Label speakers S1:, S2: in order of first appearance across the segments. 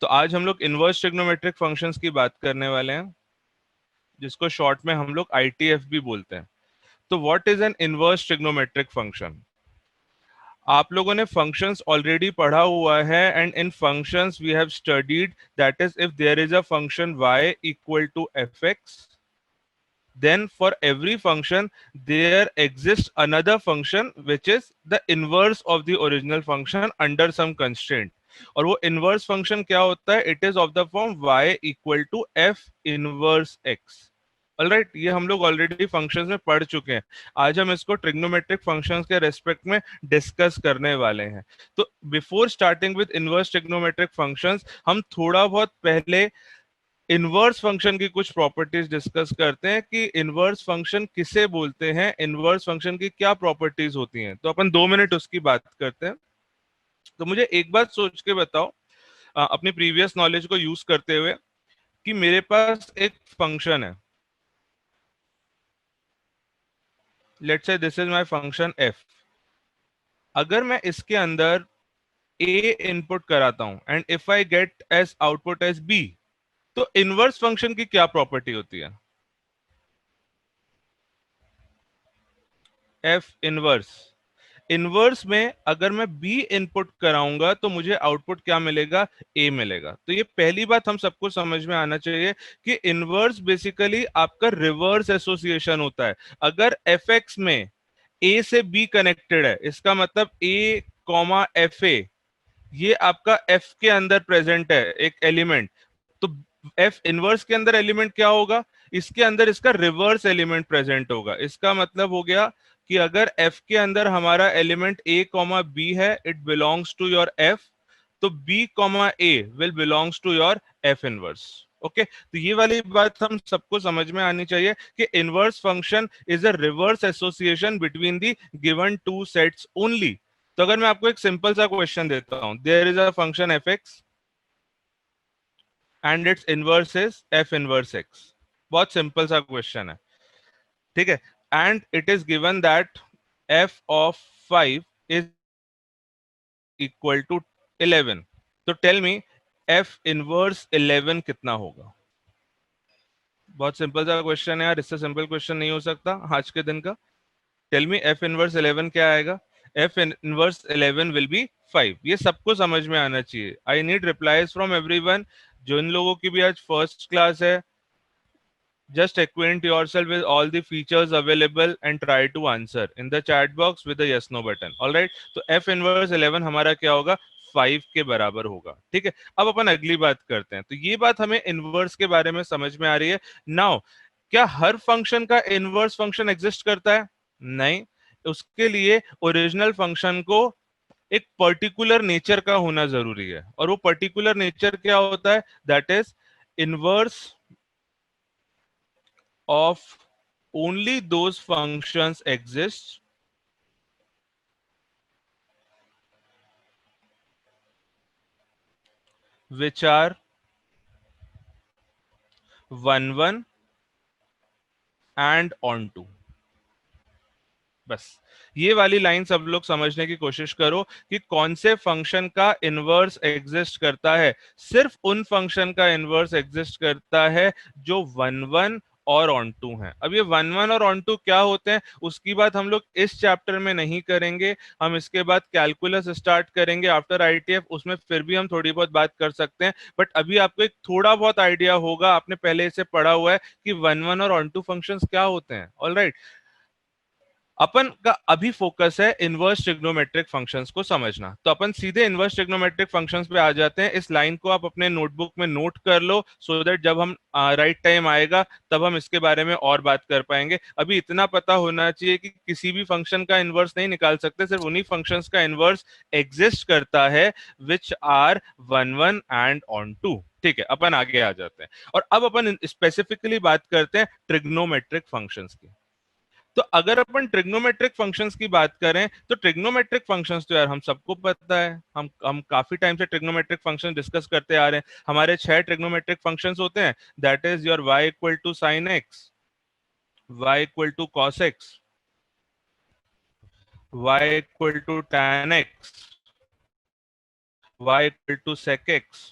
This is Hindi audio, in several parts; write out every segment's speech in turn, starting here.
S1: तो आज हम लोग इनवर्स ट्रिग्नोमेट्रिक फंक्शंस की बात करने वाले हैं, जिसको शॉर्ट में हम लोग आईटीएफ भी बोलते हैं। तो what is an inverse trigonometric function? आप लोगों ने फंक्शंस ऑलरेडी पढ़ा हुआ है, and in functions we have studied that is if there is a function y equal to fx, then for every function there exists another function which is the inverse of the original function under some constraint. और वो इनवर्स फंक्शन क्या होता है? It is of the form y equal to f inverse x. Alright, ये हम लोग ऑलरेडी फंक्शंस में पढ़ चुके हैं। आज हम इसको ट्रिग्नोमेट्रिक फंक्शंस के रेस्पेक्ट में डिस्कस करने वाले हैं। तो before starting with inverse trigonometric functions, हम थोड़ा बहुत पहले इनवर्स फंक्शन की कुछ प्रॉपर्टीज डिस्कस करते हैं कि इनवर्स फंक्शन किसे बोलते हैं, इनवर्स फंक्शन की क्या प्रॉपर्टीज होती हैं। तो अपन 2 मिनट उसकी बात करते हैं। तो मुझे एक बात सोच के बताओ, अपनी प्रीवियस नॉलेज को यूज करते हुए, कि मेरे पास एक फंक्शन है। Let's say this is my function f। अगर मैं इसके अंदर a इनपुट कराता हूं and if I get as output as b, तो इनवर्स फंक्शन की क्या प्रॉपर्टी होती है? f inverse. इनवर्स में अगर मैं b इनपुट कराऊंगा तो मुझे आउटपुट क्या मिलेगा? a मिलेगा। तो ये पहली बात हम सबको समझ में आना चाहिए कि इनवर्स बेसिकली आपका रिवर्स एसोसिएशन होता है। अगर fx में a से b कनेक्टेड है, इसका मतलब a कॉमा एफ ए, ये आपका f के अंदर प्रेजेंट है एक एलिमेंट। तो f इनवर्स के अंदर एलिमेंट क्या होगा? इसके अंदर इसका रिवर्स एलिमेंट प्रेजेंट होगा। इसका मतलब हो गया कि अगर f के अंदर हमारा एलिमेंट a कॉमा b है, it belongs to your f, तो b comma a will belongs to your f inverse. Okay, तो ये वाली बात हम सबको समझ में आनी चाहिए कि inverse function is a reverse association between the given two sets only. तो अगर मैं आपको एक सिंपल सा क्वेश्चन देता हूं, there is a function F X and its inverse is F inverse X. बहुत सिंपल सा क्वेश्चन है, ठीक है। And it is given that F of 5 is equal to 11। तो टेल मी एफ इनवर्स 11 कितना होगा? बहुत सिंपल सा क्वेश्चन है यार, इससे सिंपल क्वेश्चन नहीं हो सकता आज के दिन का। टेल मी एफ इनवर्स 11 क्या आएगा? F inverse 11 will be 5। ये सबको समझ में आना चाहिए। I need replies from everyone. जिन लोगों की भी आज फर्स्ट क्लास है, just acquaint yourself with all the features available and try to answer in the chat box with the yes no button. All right, तो f इनवर्स 11 हमारा क्या होगा? 5 के बराबर होगा। ठीक है, अब अपन अगली बात करते हैं। तो ये बात हमें इनवर्स के बारे में समझ में आ रही है। नाउ, क्या हर फंक्शन का इनवर्स फंक्शन एग्जिस्ट करता है? नहीं। उसके लिए ओरिजिनल फंक्शन को एक पर्टिकुलर नेचर का होना जरूरी है, और वो पर्टिकुलर नेचर क्या होता है? That is inverse of only those functions exist which are 1 1 and onto। बस ये वाली लाइन सब लोग समझने की कोशिश करो कि कौन से फंक्शन का इनवर्स एग्जिस्ट करता है। सिर्फ उन फंक्शन का इनवर्स एग्जिस्ट करता है जो 1 1 और ऑन टू है। अब ये 1 1 और ऑन टू क्या होते हैं उसकी बात हम लोग इस चैप्टर में नहीं करेंगे। हम इसके बाद कैलकुलस स्टार्ट करेंगे आफ्टर आईटीएफ, उसमें फिर भी हम थोड़ी बहुत बात कर सकते हैं। बट अभी आपको एक थोड़ा बहुत आइडिया होगा, आपने पहले इसे पढ़ा हुआ है कि 1 1 और ऑन टू फंक्शंस क्या होते हैं। ऑलराइट, अपन का अभी फोकस है इनवर्स ट्रिग्नोमेट्रिक फंक्शंस को समझना। तो अपन सीधे इनवर्स ट्रिग्नोमेट्रिक फंक्शंस पे आ जाते हैं। इस लाइन को आप अपने नोटबुक में नोट कर लो, सो दैट जब हम राइट टाइम आएगा तब हम इसके बारे में और बात कर पाएंगे। अभी इतना पता होना चाहिए कि किसी भी फंक्शन का इनवर्स नहीं निकाल सकते, सिर्फ उन्हीं फंक्शंस का इनवर्स एग्जिस्ट करता है which are 1 1 and onto. ठीक है, अपन आगे आ जाते हैं और अब अपन स्पेसिफिकली बात करते हैं ट्रिग्नोमेट्रिक फंक्शंस की। तो अगर अपन ट्रिग्नोमेट्रिक फंक्शंस की बात करें, तो ट्रिग्नोमेट्रिक फंक्शंस तो यार हम सबको पता है। हम काफी टाइम से ट्रिग्नोमेट्रिक फंक्शन डिस्कस करते आ रहे हैं। हमारे 6 ट्रिग्नोमेट्रिक फंक्शंस होते हैं। That is your y equal to sine X, y equal to cos X, y equal to tan x, y equal to sec x,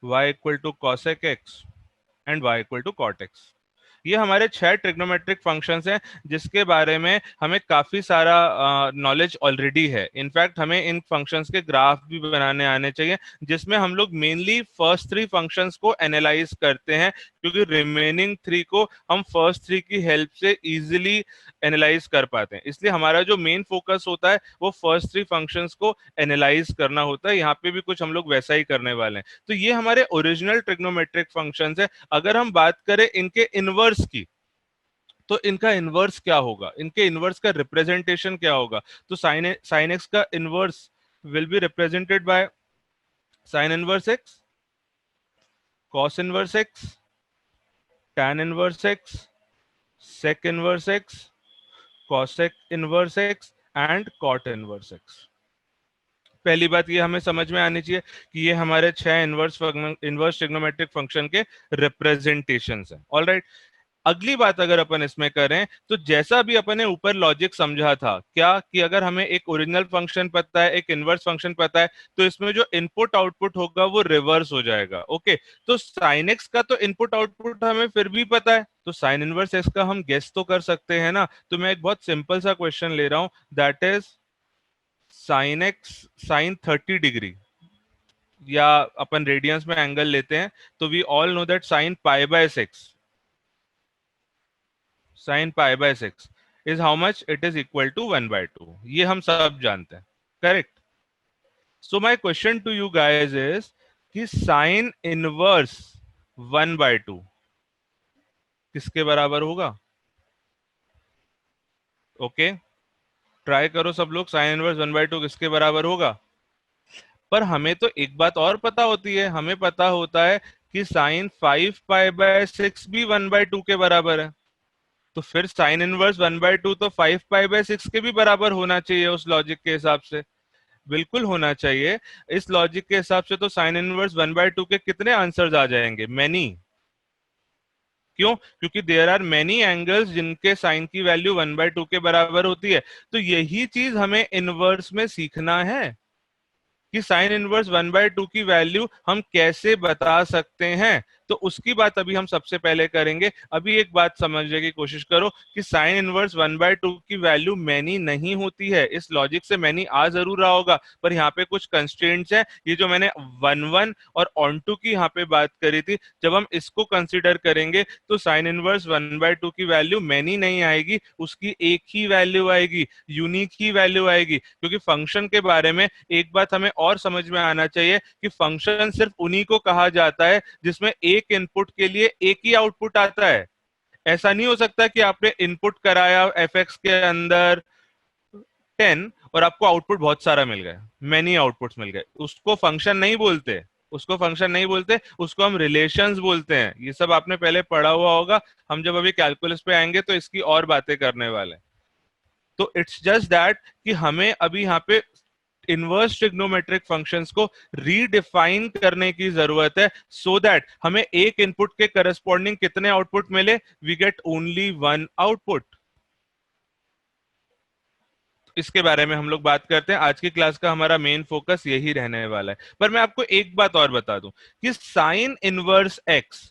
S1: y equal to cosec x and y equal to cot x। ये हमारे 6 ट्रिग्नोमेट्रिक फंक्शंस हैं जिसके बारे में हमें काफी सारा नॉलेज ऑलरेडी है। इनफैक्ट हमें इन फंक्शंस के ग्राफ भी बनाने आने चाहिए, जिसमें हम लोग मेनली फर्स्ट 3 फंक्शंस को एनालाइज करते हैं, क्योंकि रिमेनिंग 3 को हम फर्स्ट 3 की हेल्प से इजीली एनालाइज कर पाते हैं। इसलिए हमारा जो मेन फोकस होता है वो फर्स्ट 3 फंक्शंस को एनालाइज करना होता है। यहाँ पे भी कुछ हम लोग वैसा ही करने वाले हैं। तो ये हमारे ओरिजिनल ट्रिग्नोमेट्रिक फंक्शंस है। अगर हम बात करें इनके इनवर्स की, तो इनका इनवर्स क्या होगा, इनके इनवर्स का रिप्रेजेंटेशन क्या होगा? तो साइन एक्स का inverse will be represented by sine inverse x, cos inverse x, tan inverse x, sec inverse x, cosec inverse x and cot inverse x. पहली बात ये हमें समझ में आनी चाहिए कि ये हमारे 6 इनवर्स ट्रिग्नोमेट्रिक फंक्शन के रिप्रेजेंटेशंस हैं। ऑलराइट, अगली बात अगर अपन इसमें करें, तो जैसा भी अपन ने ऊपर लॉजिक समझा था क्या, कि अगर हमें एक ओरिजिनल फंक्शन पता है, एक इनवर्स फंक्शन पता है, तो इसमें जो इनपुट आउटपुट होगा वो रिवर्स हो जाएगा। ओके, तो साइन एक्स का तो इनपुट आउटपुट हमें फिर भी पता है, तो साइन इनवर्स एक्स का हम गेस तो कर सकते हैं ना। तो मैं एक बहुत सिंपल सा क्वेश्चन ले रहा हूं, that is sine X sine 30 degree, या अपन रेडियंस में एंगल लेते हैं, तो we all know that sine pi by 6, sine pi by 6 is how much, it is equal to 1/2। ये हम सब जानते हैं, correct. So my question to you guys is कि साइन इनवर्स 1/2 किसके बराबर होगा? ओके, ट्राई करो सब लोग, साइन इनवर्स 1/2 किसके बराबर होगा? पर हमें तो एक बात और पता होती है, हमें पता होता है कि साइन 5 पाई बाय 6 भी 1/2 के बराबर है। तो फिर साइन इनवर्स 1/2 तो 5 पाई बाय 6 के भी बराबर होना चाहिए उस लॉजिक के हिसाब से। बिल्कुल होना चाहिए। इस लॉजिक के हिसाब से तो साइन इनवर्स 1/2 के कितने आंसर्स आ जाएंगे? मैनी। क्यों? क्योंकि देयर आर मैनी एंगल्स जिनके साइन की वैल्यू 1/2 के बराबर होती है। तो यही चीज हमें इनवर्स में सीखना है कि साइन इनवर्स 1/2 की वैल्यू हम कैसे बता सकते हैं। तो उसकी बात अभी हम सबसे पहले करेंगे। अभी एक बात समझने की कोशिश करो कि साइन इनवर्स 1/2 की वैल्यू मैनी नहीं होती है। इस लॉजिक से मैनी आ जरूर रहा होगा, पर यहाँ पे कुछ कंस्ट्रेंट्स हैं। ये जो मैंने 1/1 और ऑन टू की यहाँ पे बात करी थी, जब हम इसको कंसिडर करेंगे तो साइन इनवर्स 1/2 की वैल्यू मैनी नहीं आएगी, उसकी एक ही वैल्यू आएगी, यूनिक ही वैल्यू आएगी। क्योंकि फंक्शन के बारे में एक बात हमें और समझ में आना चाहिए कि फंक्शन सिर्फ उन्हीं को कहा जाता है जिसमें एक इनपुट के लिए एक ही आउटपुट आता है। ऐसा नहीं हो सकता कि आपने इनपुट कराया एफ एक्स के अंदर 10 और आपको आउटपुट बहुत सारा मिल गया, मैनी आउटपुट्स मिल गए, उसको फंक्शन नहीं बोलते। उसको फंक्शन नहीं बोलते, उसको हम रिलेशंस बोलते हैं। ये सब आपने पहले पढ़ा हुआ होगा। हम जब अभी कैलकुलस पे आएंगे तो इसकी और बातें करने वाले हैं। तो इट्स जस्ट दैट कि हमें अभी यहाँ पे इनवर्स ट्रिग्नोमेट्रिक फंक्शंस को रीडिफाइन करने की जरूरत है, सो दैट हमें एक इनपुट के करस्पॉन्डिंग कितने आउटपुट मिले? We get only one output. इसके बारे में हम लोग बात करते हैं। आज की क्लास का हमारा मेन फोकस यही रहने वाला है। पर मैं आपको एक बात और बता दूं कि साइन इनवर्स एक्स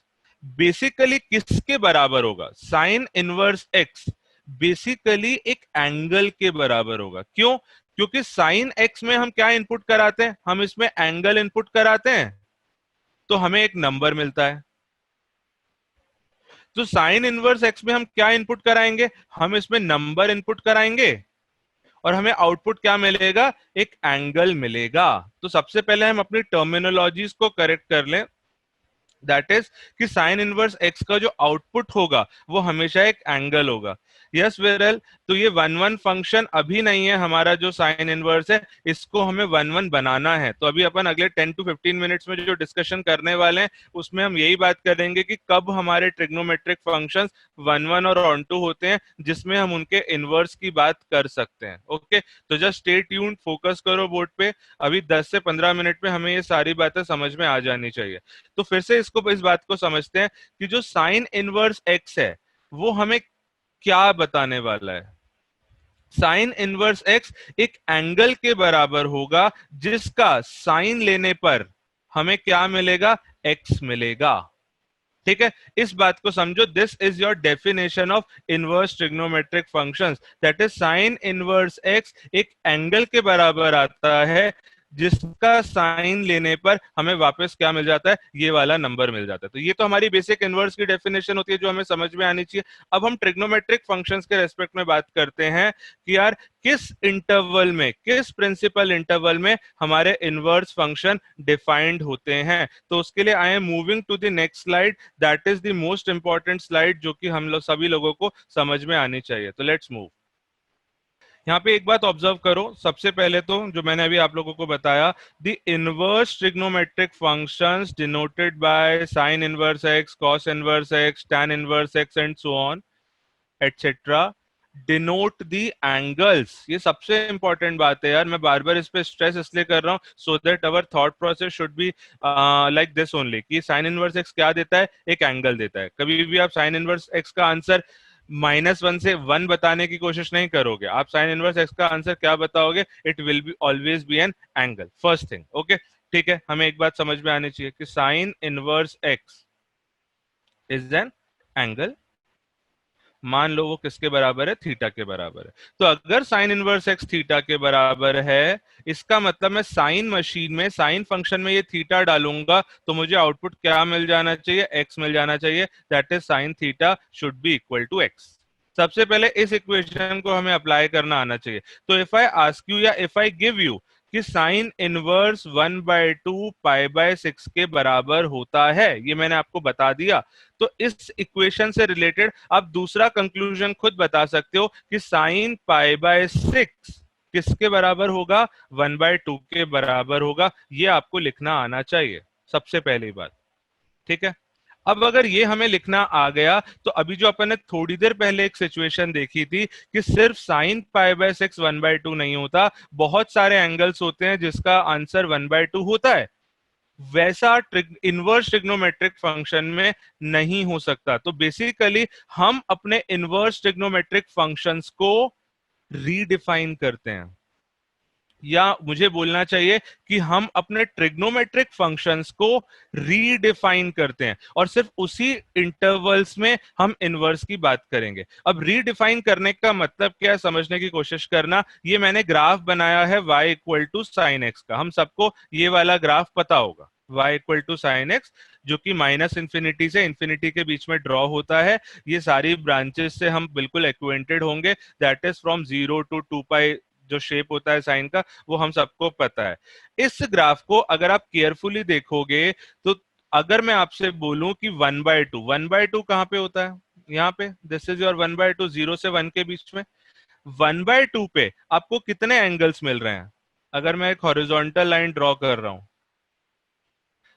S1: बेसिकली किसके बराबर होगा? साइन इनवर्स एक्स बेसिकली एक एंगल के बराबर होगा। क्यों? क्योंकि साइन एक्स में हम क्या इनपुट कराते हैं? हम इसमें एंगल इनपुट कराते हैं, तो हमें एक नंबर मिलता है। तो साइन इनवर्स एक्स में हम क्या इनपुट कराएंगे? हम इसमें नंबर इनपुट कराएंगे और हमें आउटपुट क्या मिलेगा? एक एंगल मिलेगा। तो सबसे पहले हम अपनी टर्मिनोलॉजीज को करेक्ट कर लें। दैट इज कि साइन इनवर्स एक्स का जो आउटपुट होगा वो हमेशा एक एंगल होगा। यस विरल, तो ये 1/1 फंक्शन अभी नहीं है हमारा जो साइन इनवर्स है, इसको हमें 1/1 बनाना है। तो अभी अपन अगले 10 to 15 मिनट्स में जो डिस्कशन करने वाले हैं उसमें हम यही बात करेंगे कि कब हमारे ट्रिग्नोमेट्रिक फंक्शंस 1/1 और ऑन टू होते हैं जिसमें हम उनके इनवर्स की बात कर सकते हैं। ओके, तो जस्ट स्टे ट्यून्ड, फोकस करो बोर्ड पे। अभी 10 से 15 मिनट में हमें ये सारी बातें समझ में आ जानी चाहिए। तो फिर से इसको, इस बात को समझते हैं कि जो साइन इनवर्स एक्स है वो हमें क्या बताने वाला है। साइन इनवर्स एक्स एक एंगल के बराबर होगा जिसका साइन लेने पर हमें क्या मिलेगा, x मिलेगा। ठीक है, इस बात को समझो। This is your definition of inverse trigonometric functions, that is sign inverse x एक एंगल के बराबर आता है, जिसका साइन लेने पर हमें वापस क्या मिल जाता है, ये वाला नंबर मिल जाता है। तो ये तो हमारी बेसिक इनवर्स की डेफिनेशन होती है जो हमें समझ में आनी चाहिए। अब हम ट्रिग्नोमेट्रिक फंक्शंस के रेस्पेक्ट में बात करते हैं कि यार किस इंटरवल में, किस प्रिंसिपल इंटरवल में हमारे इनवर्स फंक्शन डिफाइंड होते हैं। तो उसके लिए I am moving to the next slide, that is the most important slide जो कि हम लोग सभी लोगों को समझ में आनी चाहिए। तो लेट्स मूव। यहाँ पे एक बात ऑब्जर्व करो, सबसे पहले तो जो मैंने अभी आप लोगों को बताया, the inverse trigonometric functions denoted by sine inverse x, cos inverse x, tan inverse x and so on etcetera denote the angles. ये सबसे इंपॉर्टेंट बात है यार, मैं बार बार इस पे स्ट्रेस इसलिए कर रहा हूँ so that our thought process should be like this only, कि साइन इनवर्स एक्स क्या देता है, एक एंगल देता है। कभी भी आप साइन इनवर्स एक्स का आंसर -1 से 1 बताने की कोशिश नहीं करोगे, आप साइन इनवर्स एक्स का आंसर क्या बताओगे, it will be always be an angle, first thing. Okay, ठीक है, हमें एक बात समझ में आनी चाहिए कि sine inverse x is an angle. मान लो वो किसके बराबर है, थीटा के बराबर है। तो अगर साइन इनवर्स एक्स थीटा के बराबर है, इसका मतलब मैं साइन मशीन में, साइन फंक्शन में ये थीटा डालूंगा तो मुझे आउटपुट क्या मिल जाना चाहिए, एक्स मिल जाना चाहिए। That is sine theta should be equal to X. सबसे पहले इस इक्वेशन को हमें अप्लाई करना आना चाहिए। तो इफ आई आस्क यू या इफ आई गिव यू कि साइन इनवर्स 1/2 पाई/6 के बराबर होता है, ये मैंने आपको बता दिया। तो इस इक्वेशन से रिलेटेड आप दूसरा कंक्लूजन खुद बता सकते हो कि साइन पाई/6 किसके बराबर होगा, 1/2 के बराबर होगा। ये आपको लिखना आना चाहिए, सबसे पहली बात। ठीक है, अब अगर ये हमें लिखना आ गया, तो अभी जो अपन ने थोड़ी देर पहले एक सिचुएशन देखी थी कि सिर्फ साइन पाई/6 1/2 नहीं होता, बहुत सारे एंगल्स होते हैं जिसका आंसर 1/2 होता है, वैसा इनवर्स ट्रिग्नोमेट्रिक फंक्शन में नहीं हो सकता। तो बेसिकली हम अपने इनवर्स ट्रिग्नोमेट्रिक फंक्शंस को रीडिफाइन करते हैं, या मुझे बोलना चाहिए कि हम अपने ट्रिग्नोमेट्रिक फंक्शंस को रीडिफाइन करते हैं, और सिर्फ उसी इंटरवल्स में हम इनवर्स की बात करेंगे। अब रीडिफाइन करने का मतलब क्या है, समझने की कोशिश करना। ये मैंने ग्राफ बनाया है y equal to sine X का, हम सबको ये वाला ग्राफ पता होगा, y equal to sine X, जो कि माइनस इंफिनिटी से इंफिनिटी के बीच में ड्रॉ होता है। ये सारी ब्रांचेस से हम बिल्कुल एक्वेंटेड होंगे, दैट इज फ्रॉम 0 टू 2 पाई, जो शेप होता है साइन का, वो हम सबको पता है। इस ग्राफ को अगर आप केयरफुली देखोगे, तो अगर मैं आपसे बोलूं कि 1/2, 1/2 कहां पे होता है, यहाँ पे, दिस इज योर 1/2, 0 से 1 के बीच में। 1/2 पे आपको कितने एंगल्स मिल रहे हैं, अगर मैं एक हॉरिजॉन्टल लाइन ड्रॉ कर रहा हूं,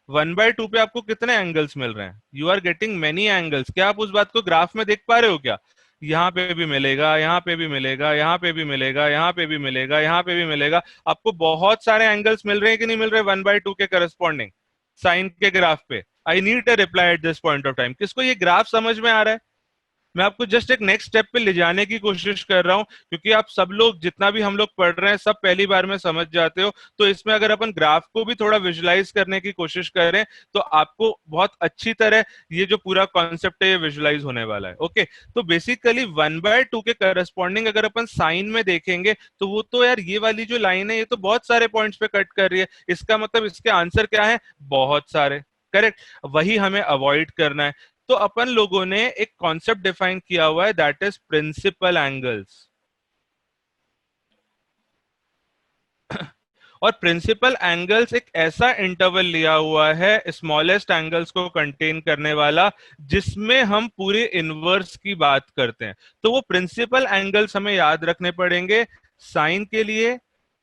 S1: 1/2 पे आपको कितने एंगल्स मिल रहे हैं, you are getting many angles. क्या आप उस बात को ग्राफ में देख पा रहे हो क्या, यहाँ पे भी मिलेगा, यहाँ पे भी मिलेगा, यहाँ पे भी मिलेगा, यहाँ पे भी मिलेगा, यहाँ पे भी मिलेगा, आपको बहुत सारे एंगल्स मिल रहे हैं कि नहीं मिल रहे 1/2 के करस्पॉन्डिंग साइन के ग्राफ पे। आई need a reply at this point of time. किसको ये ग्राफ समझ में आ रहा है? मैं आपको जस्ट एक नेक्स्ट स्टेप पे ले जाने की कोशिश कर रहा हूं, क्योंकि आप सब लोग जितना भी हम लोग पढ़ रहे हैं सब पहली बार में समझ जाते हो। तो इसमें अगर अपन ग्राफ को भी थोड़ा विजुलाइज करने की कोशिश करें, तो आपको बहुत अच्छी तरह ये जो पूरा कॉन्सेप्ट है ये विजुलाइज होने वाला है। ओके, तो बेसिकली 1/2 के करस्पॉन्डिंग अगर अपन साइन में देखेंगे, तो वो तो यार ये वाली जो लाइन है ये तो बहुत सारे पॉइंट्स पे कट कर रही है, इसका मतलब इसके आंसर क्या है, बहुत सारे। करेक्ट, वही हमें अवॉइड करना है। तो अपन लोगों ने एक कॉन्सेप्ट डिफाइन किया हुआ है, दैट इज प्रिंसिपल एंगल्स। और प्रिंसिपल एंगल्स एक ऐसा इंटरवल लिया हुआ है स्मॉलेस्ट एंगल्स को कंटेन करने वाला, जिसमें हम पूरे इनवर्स की बात करते हैं। तो वो प्रिंसिपल एंगल्स हमें याद रखने पड़ेंगे, साइन के लिए,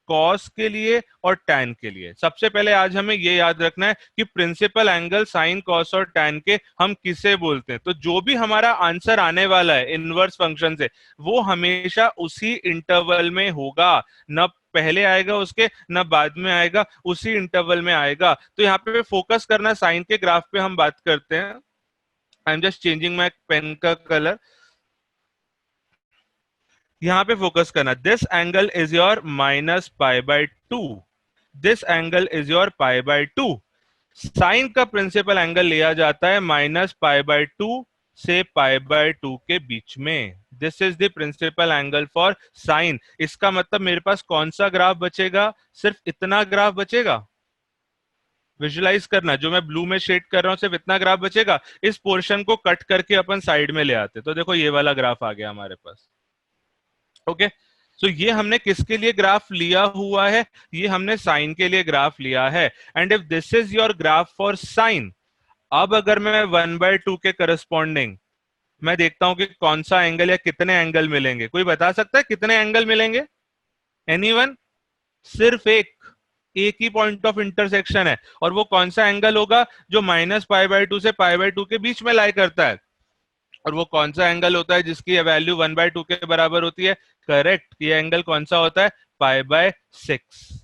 S1: कॉस के लिए और टैन के लिए। सबसे पहले आज हमें ये याद रखना है कि प्रिंसिपल एंगल साइन, कॉस और टैन के हम किसे बोलते हैं। तो जो भी हमारा आंसर आने वाला है इनवर्स फंक्शन से, वो हमेशा उसी इंटरवल में होगा, न पहले आएगा उसके ना बाद में आएगा, उसी इंटरवल में आएगा। तो यहाँ पे फोकस करना साइन के ग्राफ पे हम बात करते हैं। I am just changing my pen का कलर, यहाँ पे फोकस करना। This angle is your -π/2, this angle is your π/2। Sine का प्रिंसिपल एंगल लिया जाता है -π/2 से π/2 के बीच में। This is the principal angle for sine. इसका मतलब मेरे पास कौन सा ग्राफ बचेगा? सिर्फ इतना ग्राफ बचेगा। विजुलाइज करना, जो मैं ब्लू में शेड कर रहा हूं सिर्फ इतना ग्राफ बचेगा। इस पोर्शन को कट करके अपन साइड में ले आते, तो देखो ये वाला ग्राफ आ गया हमारे पास। ओके, तो ये हमने किसके लिए ग्राफ लिया हुआ है? ये हमने साइन के लिए ग्राफ लिया है। And if this is your graph for sine, अब अगर मैं 1/2 के करस्पॉन्डिंग मैं देखता हूं कि कौन सा एंगल या कितने एंगल मिलेंगे। कोई बता सकता है कितने एंगल मिलेंगे? एनीवन? सिर्फ एक ही पॉइंट ऑफ इंटरसेक्शन है, और वो कौन सा एंगल होगा? जो -π/2 से π/2 के बीच में लाई करता है। और वो कौन सा एंगल होता है जिसकी वैल्यू 1/2 के बराबर होती है? करेक्ट, ये एंगल कौन सा होता है? π/6।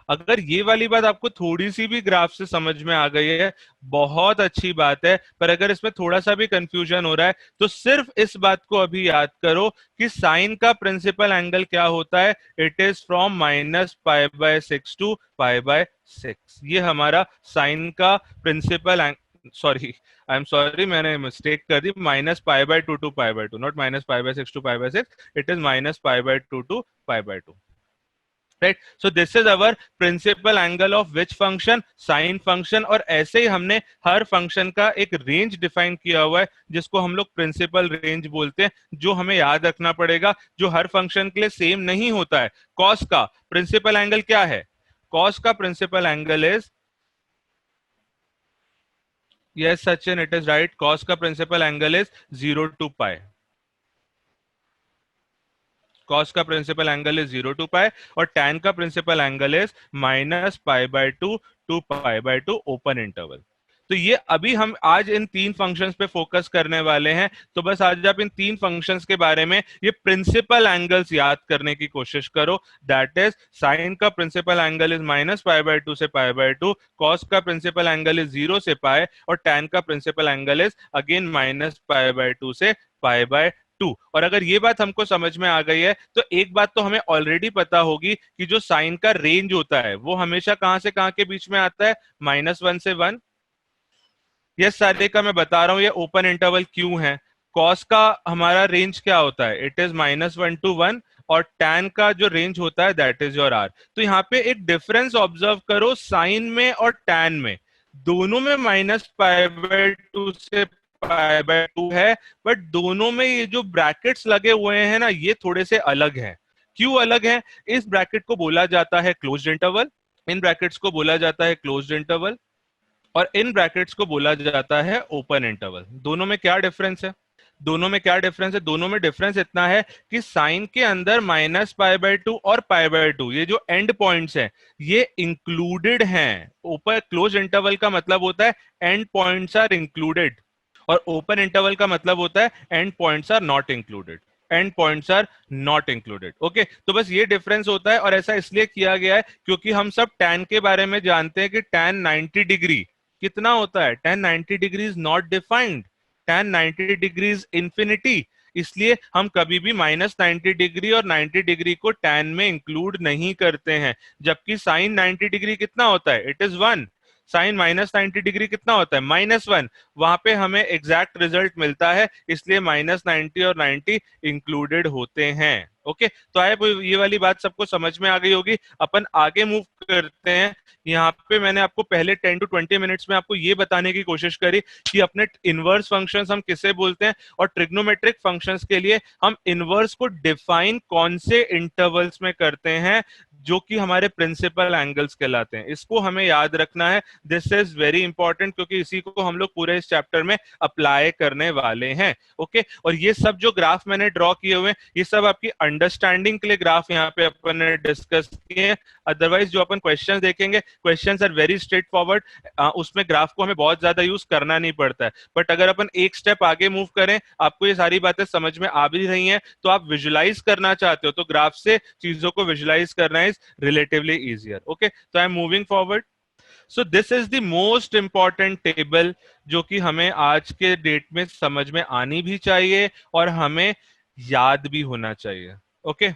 S1: अगर ये वाली बात आपको थोड़ी सी भी ग्राफ से समझ में आ गई है, बहुत अच्छी बात है। पर अगर इसमें थोड़ा सा भी कंफ्यूजन हो रहा है, तो सिर्फ इस बात को अभी याद करो कि साइन का प्रिंसिपल एंगल क्या होता है? It is from -π/6 to π/6। ये हमारा साइन का principal angle, sorry I am sorry, मैंने मिस्टेक कर दी। -π/2 to π/2, not -π/6 to π/6, it is -π/2 to π/2। Right, so this is our principal angle of which function? Sine function. और ऐसे ही हमने हर फंक्शन का एक रेंज डिफाइन किया हुआ है, जिसको हम लोग प्रिंसिपल रेंज बोलते हैं, जो हमें याद रखना पड़ेगा, जो हर फंक्शन के लिए सेम नहीं होता है। कॉस का प्रिंसिपल एंगल क्या है? कॉस का principal angle is, yes Sachin, it is right, cos का principal angle is 0 to pi. Cos का principal angle is 0 to pi, और टैन का principal angle is -π/2 to π/2 open interval. तो ये अभी हम आज इन तीन फंक्शंस पे फोकस करने वाले हैं। तो बस आज आप इन तीन फंक्शंस के बारे में ये प्रिंसिपल एंगल्स याद करने की कोशिश करो। दैट इज, साइन का प्रिंसिपल एंगल इज -π/2 से π/2, कॉस का प्रिंसिपल एंगल इज 0 से पाई, और टैन का प्रिंसिपल एंगल इज अगेन -π/2 से π/2। और अगर ये बात हमको समझ में आ गई है, तो एक बात तो हमें ऑलरेडी पता होगी कि जो साइन का रेंज होता है वो हमेशा कहां से कहां के बीच में आता है? -1 से 1। ये सारे का मैं बता रहा हूं ये ओपन इंटरवल क्यों है। कॉस का हमारा रेंज क्या होता है? इट इज -1 टू 1, और टैन का जो रेंज होता है दैट इज योर आर। तो यहाँ पे एक डिफरेंस ऑब्जर्व करो साइन में और टैन में। दोनों में -π/2 से π/2 है, बट दोनों में ये जो ब्रैकेट्स लगे हुए हैं ना, ये थोड़े से अलग हैं। क्यों अलग हैं? इस ब्रैकेट को बोला जाता है क्लोज्ड इंटरवल, इन ब्रैकेट्स को बोला जाता है क्लोज्ड इंटरवल, और इन ब्रैकेट्स को बोला जाता है ओपन इंटरवल। दोनों में क्या डिफरेंस है? दोनों में क्या डिफरेंस है? दोनों में डिफरेंस इतना है कि साइन के अंदर -π/2 और π/2 ये जो एंड पॉइंट्स हैं ये इंक्लूडेड हैं। ओपन क्लोज इंटरवल का मतलब होता है एंड पॉइंट्स आर इंक्लूडेड, और ओपन इंटरवल का मतलब होता है end points are not included. End points are not included. Okay, तो बस ये डिफरेंस होता है, और ऐसा इसलिए किया गया है क्योंकि हम सब tan के बारे में जानते हैं कि tan 90 डिग्री कितना होता है? tan 90 degree is not defined, tan 90 degree is infinity. इसलिए हम कभी भी -90 डिग्री और 90 डिग्री को tan में इंक्लूड नहीं करते हैं। जबकि साइन 90 डिग्री कितना होता है? It is 1। साइन -90 डिग्री कितना होता है? -1। वहां पे हमें एग्जैक्ट रिजल्ट मिलता है, इसलिए -90 और 90 इंक्लूडेड होते हैं। ओके, तो आए ये वाली बात सबको समझ में आ गई होगी। अपन आगे मूव करते हैं। यहाँ पे मैंने आपको पहले 10 टू 20 मिनट्स में आपको ये बताने की कोशिश करी कि अपने इनवर्स फंक्शंस हम किसे बोलते हैं, और ट्रिग्नोमेट्रिक फंक्शंस के लिए हम इनवर्स को डिफाइन कौन से इंटरवल्स में करते हैं, जो कि हमारे प्रिंसिपल एंगल्स कहलाते हैं। इसको हमें याद रखना है। दिस इज वेरी इंपॉर्टेंट, क्योंकि इसी को हम लोग पूरे इस चैप्टर में अप्लाई करने वाले हैं। ओके, और ये सब जो ग्राफ मैंने ड्रॉ किए हुए हैं, ये सब आपकी अंडरस्टैंडिंग के लिए ग्राफ यहाँ पे अपन ने डिस्कस किए हैं। अदरवाइज जो अपन क्वेश्चंस देखेंगे, questions are very straightforward, उसमें ग्राफ को हमें बहुत ज्यादा यूज करना नहीं पड़ता है। बट अगर अपन एक स्टेप आगे मूव करें, आपको ये सारी बातें समझ में आ भी रही हैं, तो आप विजुलाइज करना चाहते हो, तो ग्राफ से चीजों को विजुलाइज करना इज रिलेटिवली इजियर। ओके, तो I am moving forward. So this is the most important table, जो कि हमें आज के डेट में समझ में आनी भी चाहिए और हमें याद भी होना चाहिए। Okay,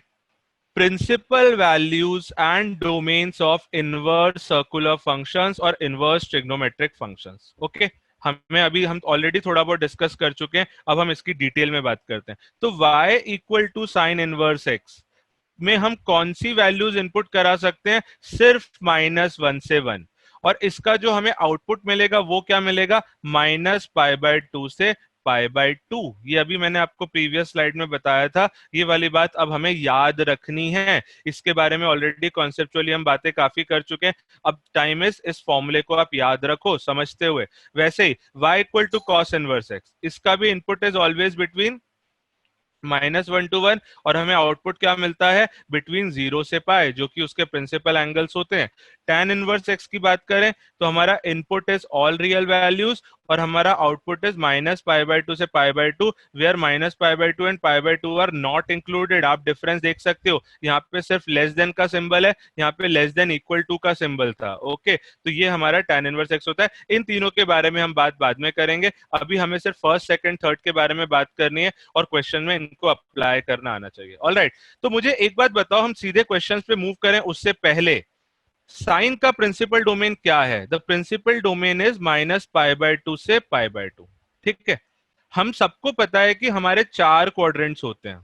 S1: principal values and domains of inverse circular functions और इनवर्स ट्रिग्नोमेट्रिक फंक्शंस। ओके, हम ऑलरेडी थोड़ा बहुत डिस्कस कर चुके हैं, अब हम इसकी डिटेल में बात करते हैं। तो y equal to sine inverse x में हम कौन सी वैल्यूज इनपुट करा सकते हैं? सिर्फ -1 से 1। और इसका जो हमें आउटपुट मिलेगा वो क्या मिलेगा? -π/2 से π/2। ये अभी मैंने आपको प्रीवियस स्लाइड में बताया था, ये वाली बात अब हमें याद रखनी है। इसके बारे में ऑलरेडी कॉन्सेप्चुअली हम बातें काफी कर चुके हैं, अब टाइम इज इस फॉर्मूले को आप याद रखो समझते हुए। वैसे ही y equal to cos inverse x, इसका भी input is always between -1 to 1, और हमें आउटपुट क्या मिलता है? बिटवीन 0 से पाई, जो कि उसके प्रिंसिपल एंगल्स होते हैं। tan इनवर्स x की बात करें तो हमारा input is all real values और हमारा आउटपुट इज -π/2 से π/2, where -π/2 and π/2 are not included. आप डिफरेंस देख सकते हो, यहाँ पे सिर्फ लेस देन का सिंबल है, यहाँ पे लेस देन इक्वल टू का सिंबल था। ओके, तो ये हमारा tan इनवर्स x होता है। इन तीनों के बारे में हम बात बाद में करेंगे, अभी हमें सिर्फ फर्स्ट सेकंड थर्ड के बारे में बात करनी है और क्वेश्चन में इनको अप्लाई करना आना चाहिए। ऑलराइट, तो मुझे एक बात बताओ, हम सीधे क्वेश्चंस पे मूव करें उससे पहले साइन का प्रिंसिपल डोमेन क्या है? द प्रिंसिपल डोमेन इज -π/2 से π/2। ठीक है, हम सबको पता है कि हमारे 4 क्वाड्रेंट्स होते हैं,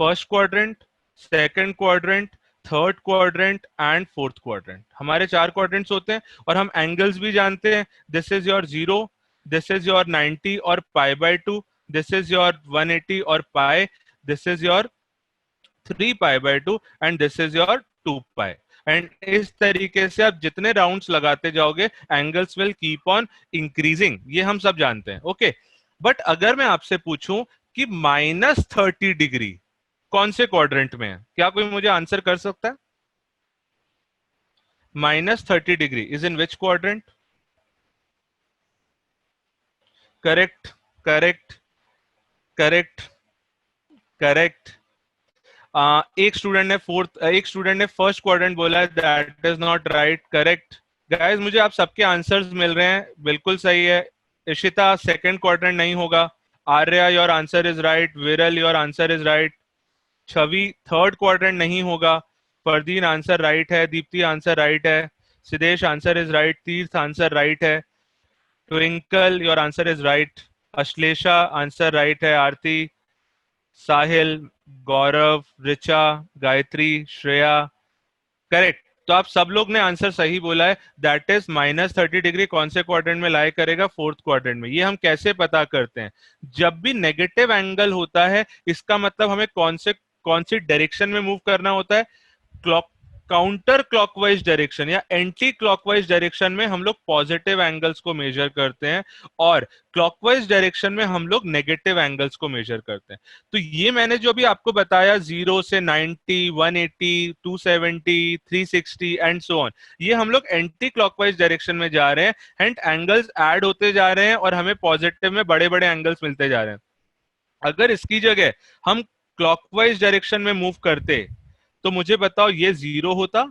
S1: first quadrant, second quadrant, third quadrant and fourth quadrant. हमारे 4 क्वाड्रेंट्स होते हैं और हम एंगल्स भी जानते हैं। This is your 0, this is your 90 और π/2, दिस इज योर 180 और pi, this is your 3π/2 and this is your 2π। And इस तरीके से आप जितने राउंड्स लगाते जाओगे angles will keep on increasing, ये हम सब जानते हैं। ओके, बट अगर मैं आपसे पूछूं कि -30 डिग्री कौन से क्वाड्रेंट में है, क्या कोई मुझे आंसर कर सकता है? -30 degree is in which quadrant? Correct, correct, correct, correct. एक स्टूडेंट ने फर्स्ट क्वाड्रेंट बोला है, that is not right. Correct guys, मुझे आप सबके आंसर्स मिल रहे हैं, बिल्कुल सही है। इशिता, सेकंड क्वाड्रेंट नहीं होगा। Arya, your answer is right. Viral, your answer is right. Chhavi, third quadrant नहीं होगा। फरदीन, आंसर राइट है। दीप्ति, आंसर राइट है। सिदेश, आंसर इज राइट। तीर्थ, आंसर राइट है। Twinkle, your answer is right. Ashlesha, answer right है। आरती, साहिल, गौरव, रिचा, गायत्री, श्रेया, करेक्ट। तो आप सब लोग ने आंसर सही बोला है, दैट इज -30 डिग्री कौन से क्वाड्रेंट में लाई करेगा? फोर्थ क्वाड्रेंट में। ये हम कैसे पता करते हैं? जब भी नेगेटिव एंगल होता है, इसका मतलब हमें कौन सी डायरेक्शन में मूव करना होता है? क्लॉक काउंटर क्लॉकवाइज डायरेक्शन या एंटी क्लॉकवाइज डायरेक्शन में हम लोग पॉजिटिव एंगल्स को मेजर करते हैं और क्लॉकवाइज डायरेक्शन में हम लोग नेगेटिव एंगल्स को मेजर करते हैं। तो ये मैंने जो भी आपको बताया 0 से 90, 180, 270, 360 एंड सो ऑन, ये हम लोग एंटी क्लॉकवाइज डायरेक्शन में जा रहे हैं एंड एंगल्स ऐड होते जा रहे हैं और हमें पॉजिटिव में बड़े बड़े एंगल्स मिलते जा रहे हैं। अगर इसकी जगह हम क्लॉकवाइज डायरेक्शन में मूव करते तो मुझे बताओ, ये 0 होता,